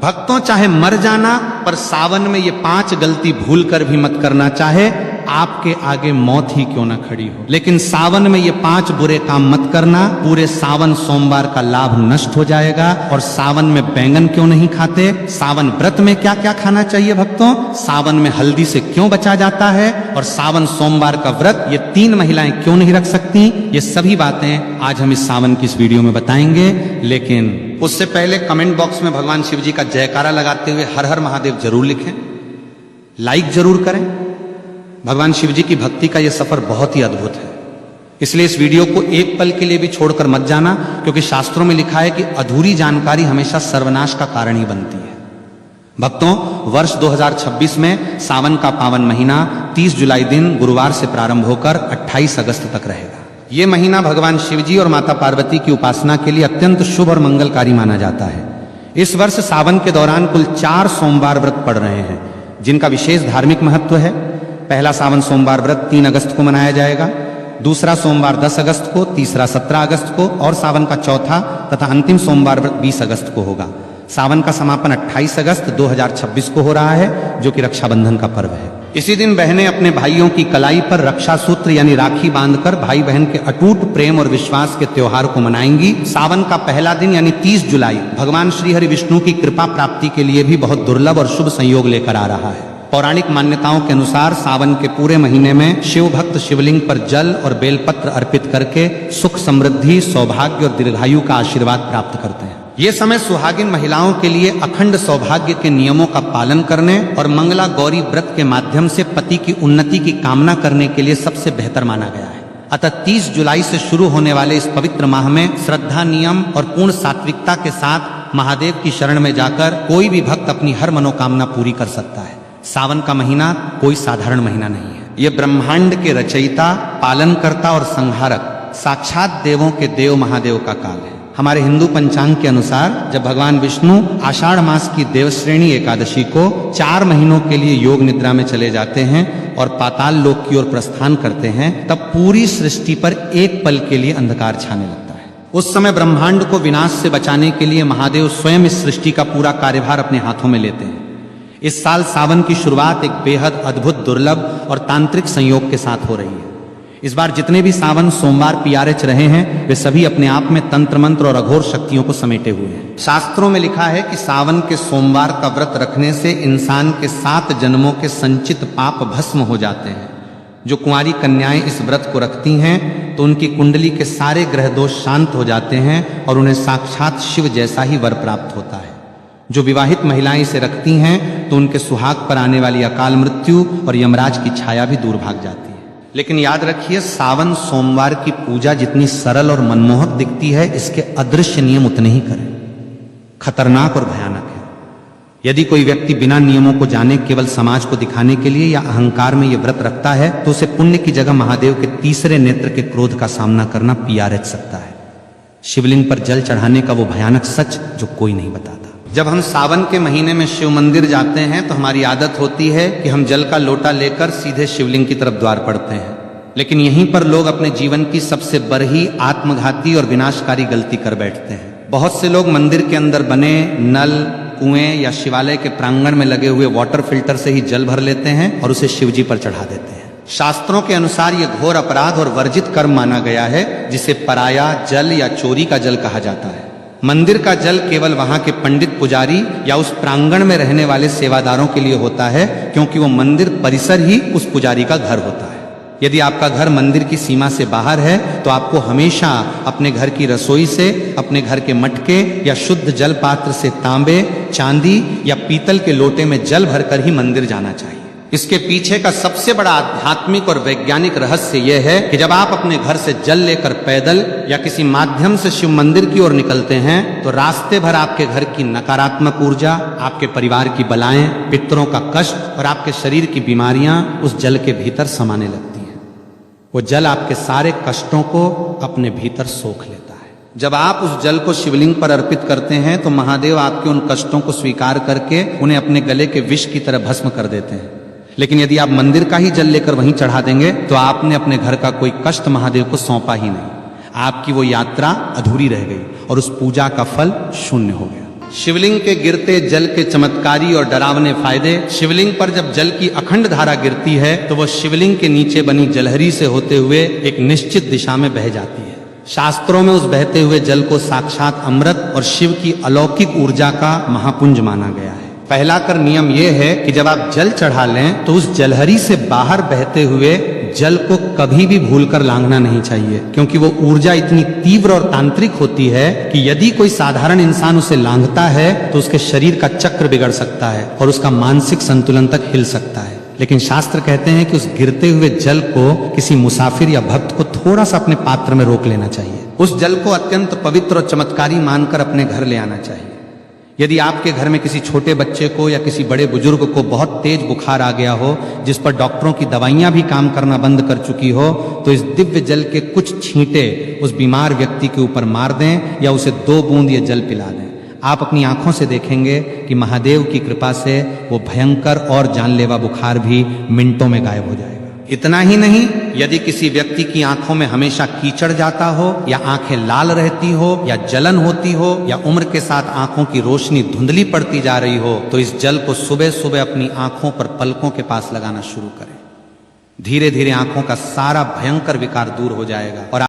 भक्तों, चाहे मर जाना, पर सावन में ये 5 गलती भूल कर भी मत करना। चाहे आपके आगे मौत ही क्यों ना खड़ी हो, लेकिन सावन में ये 5 बुरे काम मत करना। पूरे सावन सोमवार का लाभ नष्ट हो जाएगा। और सावन में बैंगन क्यों नहीं खाते? सावन व्रत में क्या क्या खाना चाहिए भक्तों? सावन में हल्दी से क्यों बचा जाता है? और सावन सोमवार का व्रत ये 3 महिलाएं क्यों नहीं रख सकती? ये सभी बातें आज हम इस सावन की इस वीडियो में बताएंगे। लेकिन उससे पहले कमेंट बॉक्स में भगवान शिव जी का जयकारा लगाते हुए हर हर महादेव जरूर लिखें, लाइक जरूर करें। भगवान शिव जी की भक्ति का यह सफर बहुत ही अद्भुत है, इसलिए इस वीडियो को एक पल के लिए भी छोड़कर मत जाना, क्योंकि शास्त्रों में लिखा है कि अधूरी जानकारी हमेशा सर्वनाश का कारण ही बनती है। भक्तों, वर्ष 2026 में सावन का पावन महीना 30 जुलाई दिन गुरुवार से प्रारंभ होकर 28 अगस्त तक रहेगा। ये महीना भगवान शिव जी और माता पार्वती की उपासना के लिए अत्यंत शुभ और मंगलकारी माना जाता है। इस वर्ष सावन के दौरान कुल 4 सोमवार व्रत पड़ रहे हैं, जिनका विशेष धार्मिक महत्व है। पहला सावन सोमवार व्रत 3 अगस्त को मनाया जाएगा, दूसरा सोमवार 10 अगस्त को, तीसरा 17 अगस्त को और सावन का चौथा तथा अंतिम सोमवार व्रत 20 अगस्त को होगा। सावन का समापन 28 अगस्त 2026 को हो रहा है, जो कि रक्षाबंधन का पर्व है। इसी दिन बहनें अपने भाइयों की कलाई पर रक्षा सूत्र यानी राखी बांधकर भाई बहन के अटूट प्रेम और विश्वास के त्योहार को मनाएंगी। सावन का पहला दिन यानी 30 जुलाई भगवान श्री हरि विष्णु की कृपा प्राप्ति के लिए भी बहुत दुर्लभ और शुभ संयोग लेकर आ रहा है। पौराणिक मान्यताओं के अनुसार सावन के पूरे महीने में शिव भक्त शिवलिंग पर जल और बेलपत्र अर्पित करके सुख समृद्धि, सौभाग्य और दीर्घायु का आशीर्वाद प्राप्त करते हैं। ये समय सुहागिन महिलाओं के लिए अखंड सौभाग्य के नियमों का पालन करने और मंगला गौरी व्रत के माध्यम से पति की उन्नति की कामना करने के लिए सबसे बेहतर माना गया है। अतः 30 जुलाई से शुरू होने वाले इस पवित्र माह में श्रद्धा, नियम और पूर्ण सात्विकता के साथ महादेव की शरण में जाकर कोई भी भक्त अपनी हर मनोकामना पूरी कर सकता है। सावन का महीना कोई साधारण महीना नहीं है। ये ब्रह्मांड के रचयिता, पालनकर्ता और संहारक साक्षात देवों के देव महादेव का काल है। हमारे हिंदू पंचांग के अनुसार जब भगवान विष्णु आषाढ़ मास की देवश्रेणी एकादशी को 4 महीनों के लिए योग निद्रा में चले जाते हैं और पाताल लोक की ओर प्रस्थान करते हैं, तब पूरी सृष्टि पर एक पल के लिए अंधकार छाने लगता है। उस समय ब्रह्मांड को विनाश से बचाने के लिए महादेव स्वयं इस सृष्टि का पूरा कार्यभार अपने हाथों में लेते हैं। इस साल सावन की शुरुआत एक बेहद अद्भुत, दुर्लभ और तांत्रिक संयोग के साथ हो रही है। इस बार जितने भी सावन सोमवार PRH रहे हैं, वे सभी अपने आप में तंत्र मंत्र और अघोर शक्तियों को समेटे हुए हैं। शास्त्रों में लिखा है कि सावन के सोमवार का व्रत रखने से इंसान के 7 जन्मों के संचित पाप भस्म हो जाते हैं। जो कुंवारी कन्याएं इस व्रत को रखती हैं, तो उनकी कुंडली के सारे ग्रह दोष शांत हो जाते हैं और उन्हें साक्षात शिव जैसा ही वर प्राप्त होता है। जो विवाहित महिलाएं इसे रखती हैं, तो उनके सुहाग पर आने वाली अकाल मृत्यु और यमराज की छाया भी दूर भाग जाती है। लेकिन याद रखिए, सावन सोमवार की पूजा जितनी सरल और मनमोहक दिखती है, इसके अदृश्य नियम उतने ही करें खतरनाक और भयानक है। यदि कोई व्यक्ति बिना नियमों को जाने केवल समाज को दिखाने के लिए या अहंकार में यह व्रत रखता है, तो उसे पुण्य की जगह महादेव के तीसरे नेत्र के क्रोध का सामना करना PRH सकता है। शिवलिंग पर जल चढ़ाने का वो भयानक सच जो कोई नहीं बताता। जब हम सावन के महीने में शिव मंदिर जाते हैं, तो हमारी आदत होती है कि हम जल का लोटा लेकर सीधे शिवलिंग की तरफ द्वार पड़ते हैं। लेकिन यहीं पर लोग अपने जीवन की सबसे बड़ी आत्मघाती और विनाशकारी गलती कर बैठते हैं। बहुत से लोग मंदिर के अंदर बने नल, कुएं या शिवालय के प्रांगण में लगे हुए वाटर फिल्टर से ही जल भर लेते हैं और उसे शिवजी पर चढ़ा देते हैं। शास्त्रों के अनुसार यह घोर अपराध और वर्जित कर्म माना गया है, जिसे पराया जल या चोरी का जल कहा जाता है। मंदिर का जल केवल वहां के पंडित, पुजारी या उस प्रांगण में रहने वाले सेवादारों के लिए होता है, क्योंकि वो मंदिर परिसर ही उस पुजारी का घर होता है। यदि आपका घर मंदिर की सीमा से बाहर है, तो आपको हमेशा अपने घर की रसोई से, अपने घर के मटके या शुद्ध जल पात्र से तांबे, चांदी या पीतल के लोटे में जल भरकर ही मंदिर जाना चाहिए। इसके पीछे का सबसे बड़ा आध्यात्मिक और वैज्ञानिक रहस्य यह है कि जब आप अपने घर से जल लेकर पैदल या किसी माध्यम से शिव मंदिर की ओर निकलते हैं, तो रास्ते भर आपके घर की नकारात्मक ऊर्जा, आपके परिवार की बलाएं, पितरों का कष्ट और आपके शरीर की बीमारियां उस जल के भीतर समाने लगती हैं। वो जल आपके सारे कष्टों को अपने भीतर सोख लेता है। जब आप उस जल को शिवलिंग पर अर्पित करते हैं, तो महादेव आपके उन कष्टों को स्वीकार करके उन्हें अपने गले के विष की तरह भस्म कर देते हैं। लेकिन यदि आप मंदिर का ही जल लेकर वहीं चढ़ा देंगे, तो आपने अपने घर का कोई कष्ट महादेव को सौंपा ही नहीं। आपकी वो यात्रा अधूरी रह गई और उस पूजा का फल शून्य हो गया। शिवलिंग के गिरते जल के चमत्कारी और डरावने फायदे। शिवलिंग पर जब जल की अखंड धारा गिरती है तो वह शिवलिंग के नीचे बनी जलहरी से होते हुए एक निश्चित दिशा में बह जाती है। शास्त्रों में उस बहते हुए जल को साक्षात अमृत और शिव की अलौकिक ऊर्जा का महापुंज माना गया है। पहला कर नियम यह है कि जब आप जल चढ़ा लें तो उस जलहरी से बाहर बहते हुए जल को कभी भी भूलकर लांघना नहीं चाहिए, क्योंकि वो ऊर्जा इतनी तीव्र और तांत्रिक होती है कि यदि कोई साधारण इंसान उसे लांघता है तो उसके शरीर का चक्र बिगड़ सकता है और उसका मानसिक संतुलन तक हिल सकता है। लेकिन शास्त्र कहते हैं कि उस गिरते हुए जल को किसी मुसाफिर या भक्त को थोड़ा सा अपने पात्र में रोक लेना चाहिए। उस जल को अत्यंत पवित्र और चमत्कारी मानकर अपने घर ले आना चाहिए। यदि आपके घर में किसी छोटे बच्चे को या किसी बड़े बुजुर्ग को बहुत तेज बुखार आ गया हो, जिस पर डॉक्टरों की दवाइयां भी काम करना बंद कर चुकी हो, तो इस दिव्य जल के कुछ छींटे उस बीमार व्यक्ति के ऊपर मार दें या उसे 2 बूंद ये जल पिला दें। आप अपनी आंखों से देखेंगे कि महादेव की कृपा से वो भयंकर और जानलेवा बुखार भी मिनटों में गायब हो जाएगा। इतना ही नहीं, यदि किसी व्यक्ति की आंखों में हमेशा कीचड़ जाता हो या आंखें लाल रहती हो या जलन होती हो या उम्र के साथ आंखों की रोशनी धुंधली पड़ती जा रही हो, तो इस जल को सुबह सुबह अपनी आंखों पर पलकों के पास लगाना शुरू करें। धीरे धीरे आंखों का सारा भयंकर विकार दूर हो जाएगा और